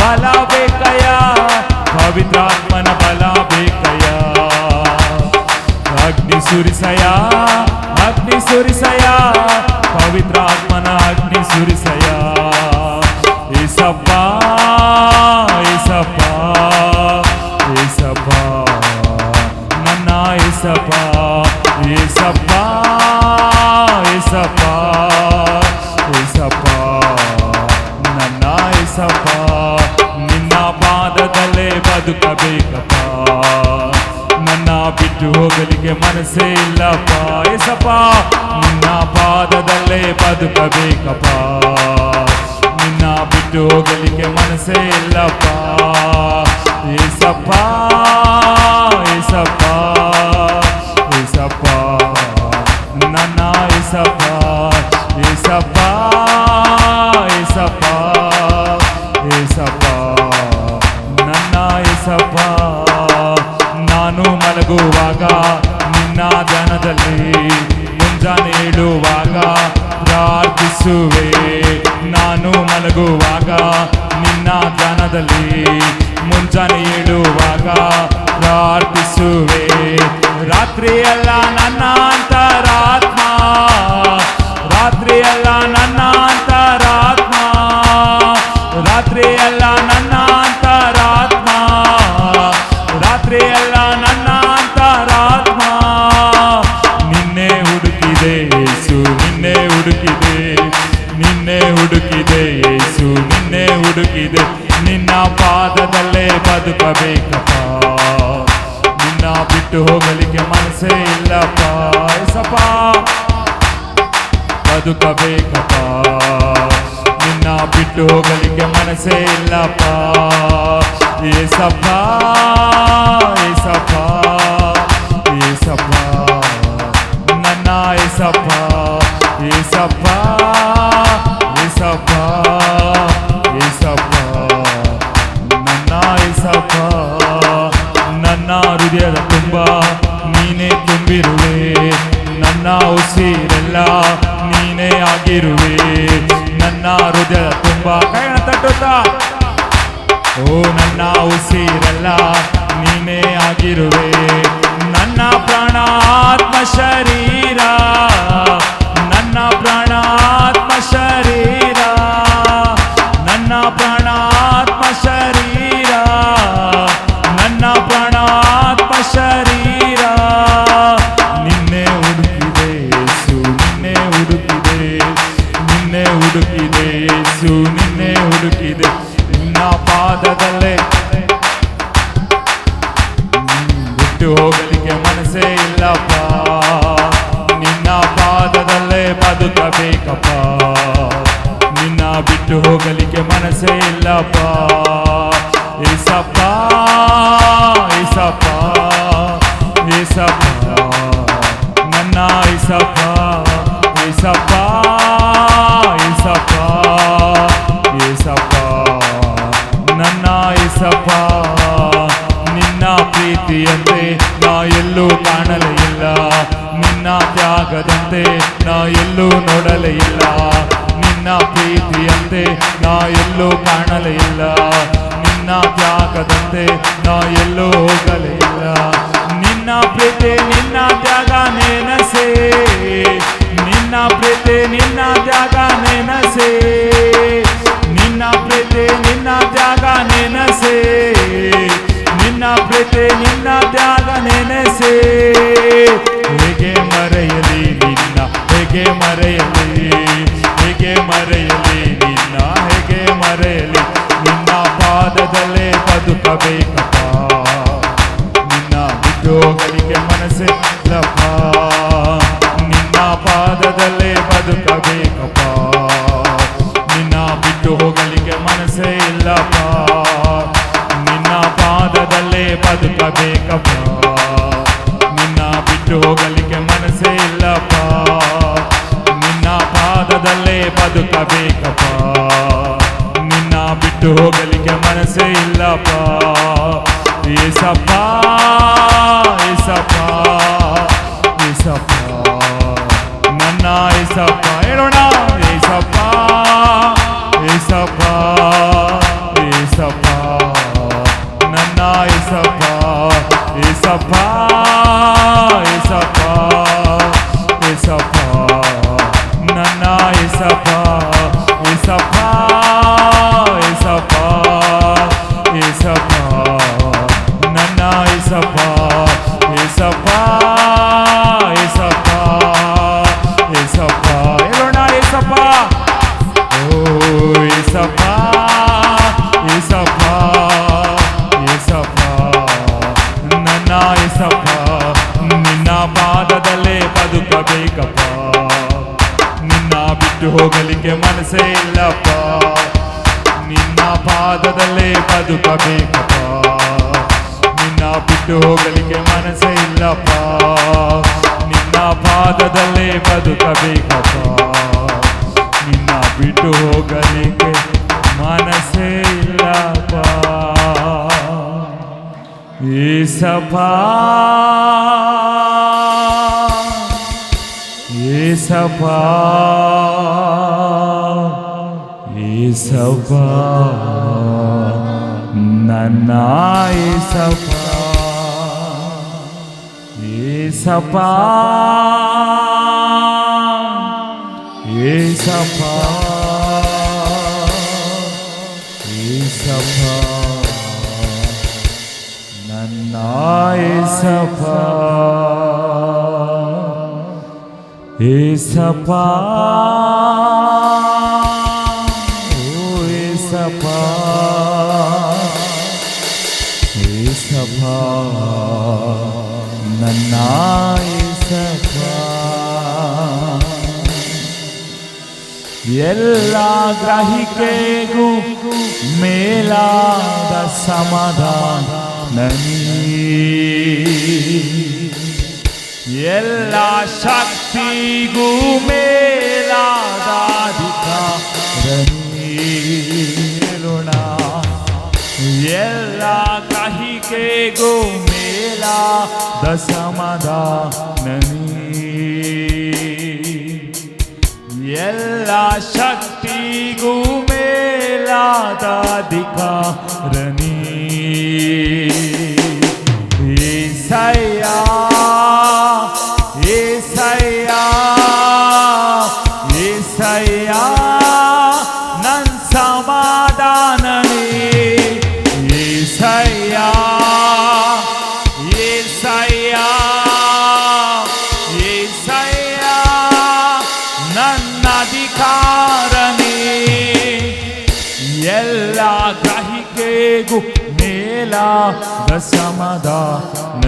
[SPEAKER 1] ಬಲ ಬೇಕಯ್ಯ, ಪವಿತ್ರಾತ್ಮನ ಬಲ ಬೇಕಯ್ಯ. ಅಗ್ನಿ ಸುರಿಸಯ, ಅಗ್ನಿ ಸುರಿಸಯ, ಪವಿತ್ರಾತ್ಮನ ಅಗ್ನಿ ಸುರಿಸಯ. ಏಸಪ್ಪ, ಏಸಪ್ಪ, ಏಸಪ್ಪ, ನನ್ನ ಏಸಪ್ಪ, ಏಸಪ್ಪ, ಏಸಪ್ಪ, ಏಸಪ್ಪ, ನನ್ನ ಏಸಪ್ಪ. ನಿನ್ನ ಪಾದದಲ್ಲೇ ಬದುಕಬೇಕಪ್ಪ, ನನ್ನ ಬಿಟ್ಟು ಹೋಗಲಿಕ್ಕೆ ಮನಸ್ಸೇ ಇಲ್ಲಪ್ಪ. ಏಸಪ್ಪ, ನಿನ್ನ ಪಾದದಲ್ಲೇ ಬದುಕಬೇಕಪ್ಪ, ನಿನ್ನ ಬಿಟ್ಟು ಹೋಗಲಿಕ್ಕೆ ಮನಸ್ಸೇ ಇಲ್ಲಪ್ಪ. ಏಸಪ್ಪ, ಏಸಪ್ಪ, ಏಸಪ್ಪ, ನನ್ನ ಏಸಪ್ಪ, ಏಸಪ್ಪ, ಏಸಪ್ಪ, ಏಸಪ್ಪ, ನನ್ನ ಏಸಪ್ಪ. ನಾನು ಮಲಗುವಾಗ ನಿನ್ನ ಧ್ಯಾನದಲ್ಲಿ, ಮುಂಜಾನೆ ಏಳುವಾಗ ಪ್ರಾರ್ಥಿಸುವೆ. ನಾನು ಮಲಗುವಾಗ ನಿನ್ನ ಧ್ಯಾನದಲ್ಲಿ, ಮುಂಜಾನೆ ಏಳುವಾಗ ಪ್ರಾರ್ಥಿಸುವೆ. ರಾತ್ರಿಯೆಲ್ಲ ನನ್ನ ಅಂತರಾತ್ಮ, ರಾತ್ರಿಯೆಲ್ಲ ನನ್ನ ಅಂತರಾತ್ಮ, ರಾತ್ರಿಯೆಲ್ಲ ನನ್ನ ಅಂತರಾತ್ಮ, ರಾತ್ರಿಯೆಲ್ಲ ನನ್ನ ಅಂತರಾತ್ಮ. ನಿನ್ನೆ ಹುಡುಕಿದೆ ಯೇಸು, ನಿನ್ನೆ ಹುಡುಕಿದೆ, ನಿನ್ನೆ ಹುಡುಕಿದೆ ಯೇಸು, ನಿನ್ನೆ ಹುಡುಕಿದೆ. ನಿನ್ನ ಪಾದದಲ್ಲೇ ಬದುಕಬೇಕಪ್ಪ, ನಿನ್ನ ಬಿಟ್ಟು ಹೋಗಲಿಕ್ಕೆ ಮನಸ್ಸೇ ಇಲ್ಲಪ್ಪ. ಏಸಪ್ಪ, ಬದುಕಬೇಕಪ್ಪ, ನಿನ್ನ ಬಿಟ್ಟು ಹೋಗಲಿಕ್ಕೆ ಮನಸ್ಸೇ ಇಲ್ಲಪ್ಪ. ಏಸಪ್ಪ, ಏಸಪ್ಪ, ಏಸಪ್ಪ, ನನ್ನ ಏಸಪ್ಪ, ಏಸಪ್ಪ, ಏಸಪ್ಪ, ಏಸಪ್ಪ, ನನ್ನ ಏಸಪ್ಪ. ನನ್ನ ಹೃದಯದ ತುಂಬ ನೀನೇ ತುಂಬಿರುವೆ, ನನ್ನ ಉಸಿರೆಲ್ಲ ನೀನೇ ಆಗಿರುವೆ. ನನ್ನ ಹೃದಯದ ತುಂಬ ಕೈನ ತಟ್ಟುತ್ತಾ, ಓ ನನ್ನ ಉಸಿರೆಲ್ಲ ನೀನೇ ಆಗಿರುವೆ. ನನ್ನ ಪ್ರಾಣ ಆತ್ಮ ಶರೀರ, ನನ್ನ ಪ್ರಾಣ ಆತ್ಮ ಶರೀರ, ನನ್ನ ಪ್ರಾಣ ಆತ್ಮ ಶರೀರ, ನನ್ನ ಪ್ರಾಣ ಆತ್ಮ ಶರೀರ. ನಿನ್ನೆ ಹುಡುಕಿದೆ ಯೇಸು, ನಿನ್ನೆ ಹುಡುಕಿದೆ, ನಿನ್ನೆ ಹುಡುಕಿದೆ ಯೇಸು, ನಿನ್ನೆ ಹುಡುಕಿದೆ. ನಿನ್ನ ಪಾದದಲ್ಲೇ ಬಿಟ್ಟು ಹೋಗಲಿಕ್ಕೆ ಮನಸ್ಸೇ ಇಲ್ಲಪ್ಪ, ನಿನ್ನ ಪಾದದಲ್ಲೇ ಬದುಕಬೇಕಪ್ಪ, ನಿನ್ನ ಬಿಟ್ಟು ಹೋಗಲಿಕ್ಕೆ ಮನಸ್ಸೇ ಇಲ್ಲಪ್ಪ. ಏಸಪ್ಪ, ಏಸಪ್ಪ, ಏಸಪ್ಪ, ನನ್ನ ಏಸಪ್ಪ, ಏಸಪ್ಪ, ಏಸಪ್ಪ, ಏಸಪ್ಪ, ನನ್ನ ಏಸಪ್ಪ. ನಿನ್ನ ಪ್ರೀತಿಯಂತೆ ನಾ ಎಲ್ಲೂ ಕಾಣಲೇ ಇಲ್ಲ, ನಿನ್ನ ತ್ಯಾಗದಂತೆ ನಾ ಎಲ್ಲೂ ನೋಡಲೇ ಇಲ್ಲ. ನಿನ್ನ ಪ್ರೀತಿಯಂತೆ ನಾ ಎಲ್ಲೂ ಕಾಣಲೇ ಇಲ್ಲ, ನಿನ್ನ ತ್ಯಾಗದಂತೆ ನಾ ಎಲ್ಲೂ ಹೋಗಲೇ ಇಲ್ಲ. ನಿನ್ನ ಪ್ರೀತಿ ನಿನ್ನ ತ್ಯಾಗ ನೆನಸೆ, ನಿನ್ನ ಪ್ರೀತಿ ನಿನ್ನ ತ್ಯಾಗ ನೆನಸೆ, ನಿನ್ನ ಪ್ರೀತಿ ನಿನ್ನ ತ್ಯಾಗ ನೆನಸೆ, ನಿನ್ನ ಪ್ರೀತಿ ನಿನ್ನ ತ್ಯಾಗ ನೆನಸೆ. ಹೇಗೆ ಮರೆಯಲಿ ನಿನ್ನ, ಹೇಗೆ ಮರೆಯಲಿ, ಹೇಗೆ ಮರೆಯಲಿ ನಿನ್ನ, ಹೇಗೆ ಮರೆಯಲಿ. ನಿನ್ನ ಪಾದದಲ್ಲೇ ಬದುಕಬೇಕಪ್ಪ, ನಿನ್ನ ಬಿಟ್ಟು ಹೋಗಲಿಕ್ಕೆ ಮನಸ್ಸೇ ಇಲ್ಲಪ್ಪ, ನಿನ್ನ ಪಾದದಲ್ಲೇ ಬದುಕಬೇಕಪ್ಪ, ನಿನ್ನ ಬಿಟ್ಟು ಹೋಗಲಿಕ್ಕೆ ಮನಸ್ಸೇ ಇಲ್ಲಪ್ಪ, ನಿನ್ನ ಪಾದದಲ್ಲೇ ಬದುಕಬೇಕಪ್ಪ. ಬದುಕಬೇಕಪ್ಪ, ನಿನ್ನ ಬಿಟ್ಟು ಹೋಗಲಿಕ್ಕೆ ಮನಸ್ಸೇ ಇಲ್ಲಪ್ಪ. ಏಸಪ್ಪ ಏಸಪ್ಪ ಏಸಪ್ಪ ನನ್ನ ಏಸಪ್ಪ, ಹೇಳೋಣ ಏಸಪ್ಪ ಏಸಪ್ಪ ಏಸಪ್ಪ ನನ್ನ ಏಸಪ್ಪ, ಏಸಪ್ಪ ಏಸಪ್ಪ ಏಸಪ್ಪ ನನ್ನ ಏಸಪ್ಪ, ಏಸಪ್ಪ ಏಸಪ್ಪ ಏಸಪ್ಪ ನನ್ನ ಏಸಪ್ಪ, ಏಸಪ್ಪ ಏಸಪ್ಪ ಏಸಪ್ಪ, ಹೇಳೋಣ ಏಸಪ್ಪ. ಓ ಏಸಪ್ಪ ಏಸಪ್ಪ ಏಸಪ್ಪ ನನ್ನ ಏಸಪ್ಪ, ನಿನ್ನ ಪಾದದಲ್ಲೇ ಬದುಕಬೇಕಪ್ಪ, ನಿನ್ನ ಬಿಟ್ಟು ಹೋಗಲಿಕ್ಕೆ ಮನಸ್ಸೇ ಇಲ್ಲಪ್ಪ, ನಿನ್ನ ಪಾದದಲ್ಲೇ ಬದುಕಬೇಕಪ್ಪ, ನಿನ್ನ ಬಿಟ್ಟು ಹೋಗಲಿಕ್ಕೆ ಮನಸ್ಸೇ ಇಲ್ಲಪ್ಪ, ನಿನ್ನ ಪಾದದಲ್ಲೇ ಬದುಕಬೇಕಪ್ಪ, ನಿನ್ನ ಬಿಟ್ಟು ಹೋಗಲಿಕ್ಕೆ ಮನಸ್ಸೇ ಇಲ್ಲಪ್ಪ. ಏಸಪ್ಪ ಏಸಪ್ಪ ಏಸಪ್ಪ ನನ್ನ ಏಸಪ್ಪ, ಏಸಪ್ಪ ಏಸಪ್ಪ ಏಸಪ್ಪ ನನ್ನ ಏಸಪ್ಪ, ಏಸಪ್ಪ ಓ ಏಸಪ್ಪ ಏಸಪ್ಪ ನನ್ನ ಏಸಪ್ಪ, ಎಲ್ಲ ಗ್ರಹಿಕೆಗೂ ಮೇಲಾದ ಸಮಾಧಾನ ಎಲ್ಲ ಶಕ್ತಿಗೂ ಮೇಲಾದ ಅಧಿಕಾರ ನೀಡೋಣ, ಎಲ್ಲ ಗ್ರಹಿಕೆಗೂ ಮೇಲಾದ ಸಮಾಧಾನ, ಎಲ್ಲ ಶಕ್ತಿಗೂ ಮೇಲಾದ ಅಧಿಕಾರ ಏಸಯ್ಯ ಏಸಯ್ಯ ಏಸಯ್ಯ ನನ್ನ ಸಮಾಧಾನ ಏಸಯ್ಯ ಏಸಯ್ಯ ಏಸಯ್ಯ ನನ್ನ ಅಧಿಕಾರ ಎಲ್ಲ ಗ್ರಹಿಕೆಗೂ ಮೇಲಾದ ಸಮಾಧಾನ,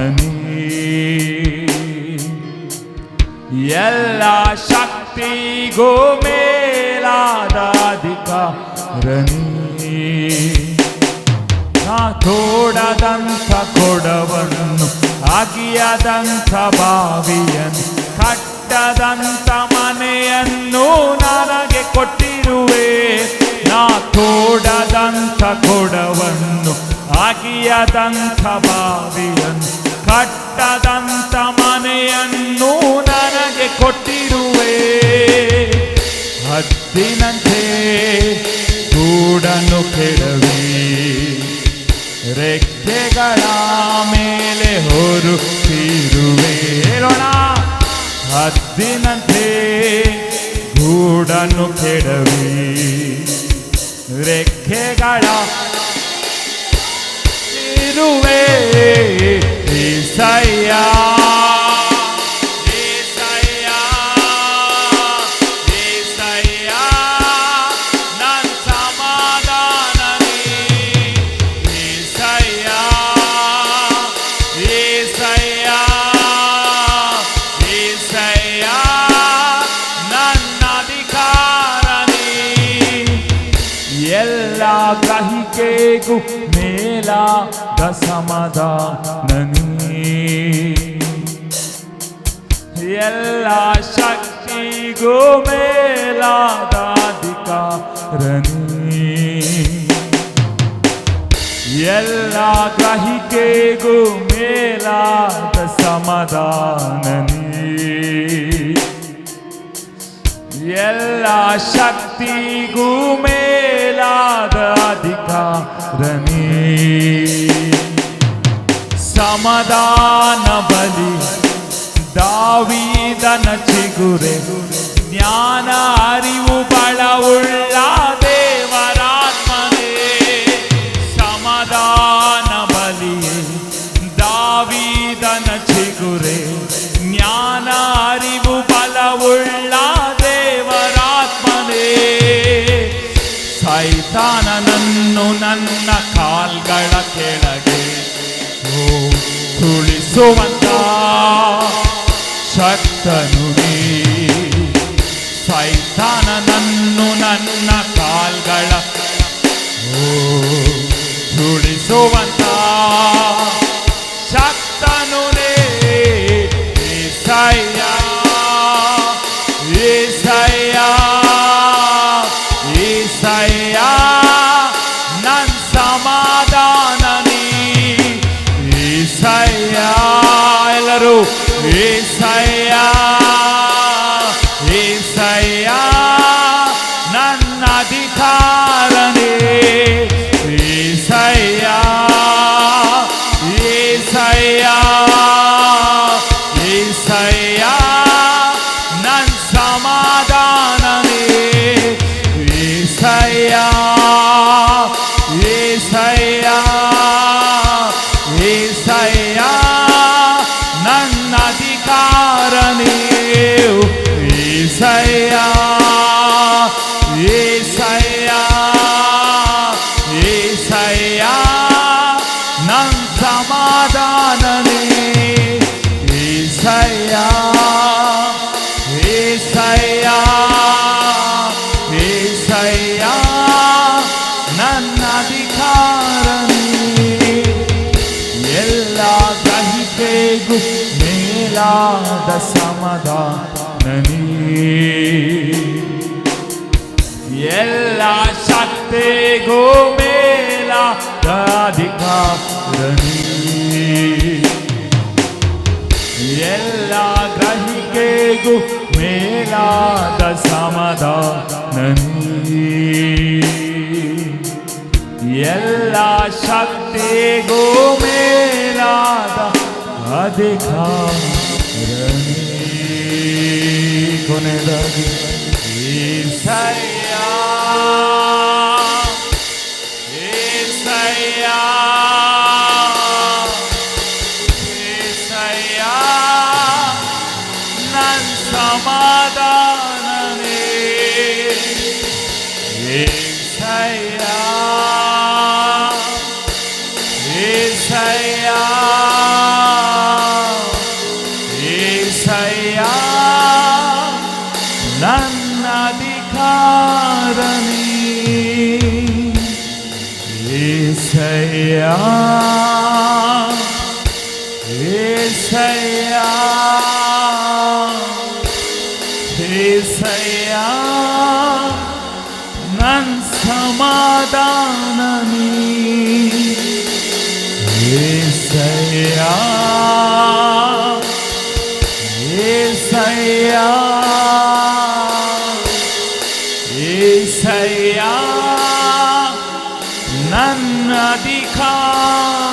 [SPEAKER 1] ಎಲ್ಲ ಶಕ್ತಿಗೂ ಮೇಲಾದ ಅಧಿಕಾರ, ನಾ ತೋಡದಂಥ ಕೊಡವನ್ನು ಅಗಿಯದಂಥ ಬಾವಿಯನ್ನು ಕಟ್ಟದಂಥ ಮನೆಯನ್ನು ನನಗೆ ಕೊಟ್ಟಿರುವೆ, ನಾ ತೋಡದಂಥ ಕೊಡವನ್ನು ಅಗಿಯದಂಥ ಬಾವಿಯನ್ನು ಕಟ್ಟದಂಥ ಮನೆಯನ್ನು ನನಗೆ ಕೊಟ್ಟಿರುವೆ, ಹದ್ದಿನಂತೆ ಗೂಡನ್ನು ಕೆಡವಿ ರೆಕ್ಕೆಗಳ ಮೇಲೆ ಹೊರುತ್ತಿರುವೆ, ಹೇಳೋಣ ಹದ್ದಿನಂತೆ ಗೂಡನ್ನು ಕೆಡವಿ ರೆಕ್ಕೆಗಳ ಇರುವೆ, ಏಸಯ್ಯ ಏಸಯ್ಯ ಏಸಯ್ಯ ನನ್ನ ಸಮಾಧಾನ ಏಸಯ್ಯ ಏಸಯ್ಯ ಏಸಯ್ಯ ನನ್ನ ಅಧಿಕಾರ ಎಲ್ಲ ಗ್ರಹಿಕೆಗೂ ಮೇಲಾದ ಸಮಾಧಾನ, ಎಲ್ಲ ಶಕ್ತಿಗೂ ಮೇಲಾದ ಎಲ್ಲ ಗ್ರಹಿಕೆಗೂ ಮೇಲಾದ ಸಮಾಧಾನ ಎಲ್ಲ ಶಕ್ತಿಗೂ ಮೇಲಾದ ಅಧಿಕಾರ ಸಮಾಧಾನ ಬಲಿ ದಾವೀದನ ಚಿಗುರೆ ಜ್ಞಾನ ಅರಿವು ಬಲವುಳ್ಳ ದೇವರಾತ್ಮನೇ ಸಮಾಧಾನ ಬಲಿ ದಾವೀದನ ಚಿಗುರೆ ಜ್ಞಾನ ಅರಿವು ಬಲವುಳ್ಳ ದೇವರಾತ್ಮನೇ ಸೈತಾನನನ್ನು ನನ್ನ ಕಾಲ್ಗಳ ಕೆಳಗೆ ತುಳಿಸುವಂತ ಶಕ್ತನು ನೀ ಸೈತಾನನನ್ನು ನನ್ನ ಕಾಲ್ಗಳ ತುಳಿಸುವಂತ ಶಕ್ತನು ನೀ ಏಸಯ್ಯ ಏಸಯ್ಯ ಏಸಯ್ಯ ನನ್ನ ಸಮಾಧಾನ ನೀ ಏಸಯ್ಯ ಎಲ್ಲರೂ ಏಸಯ್ಯ ಏಸಯ್ಯ ನನ್ನ ಅಧಿಕಾರನೇ ಏಸಯ್ಯ ಏಸಯ್ಯ ಏಸಯ್ಯ ನನ್ನ ಸಮಾಧಾನನೇ ಏಸಯ್ಯ ಏಸಯ್ಯ ಏಸಯ್ಯ ನನ್ನ ಅಧಿಕಾರನೇ ಏಸಯ್ಯ ಏಸಯ್ಯ ಏಸಯ್ಯ ನನ್ನ ಸಮಾಧಾನನೇ ಏಸಯ್ಯ ಏಸಯ್ಯ ಏಸಯ್ಯ ನನ್ನ ಅಧಿಕಾರನೇ ಎಲ್ಲ ಗ್ರಹಿಕೆಗೂ ಮೇಲಾದ ಸಮಾಧಾನನೇ ಎಲ್ಲ ಶಕ್ತಿಗೂ ಮೇಲಾದ ಅಧಿಕಾರನೇ ಎಲ್ಲ ಗ್ರಹಿಕೆಗೂ ಮೇಲಾದ ಸಮಾಧಾನನೇ ಎಲ್ಲ ಶಕ್ತಿಗೂ ಮೇಲಾದ ಅಧಿಕಾರನೇ ಕೊನೆಯದಾಗಿ ಏಸಯ್ಯ ಏಸಯ್ಯ ಏಸಯ್ಯ ನನ್ನ ಸಮಾಧಾನನೇ ಏಸಯ್ಯ ಏಸಯ್ಯ ಏಸಯ್ಯ ನನ್ನ ಅಧಿಕಾರನೇ ಏಸಯ್ಯ ಏಸಯ್ಯ ಏಸಯ್ಯ ನನ್ನ ಸಮಾಧಾನನೇ ಏಸಯ್ಯ ಏಸಯ್ಯ ಏಸಯ್ಯ ನನ್ನ ಅಧಿಕಾರ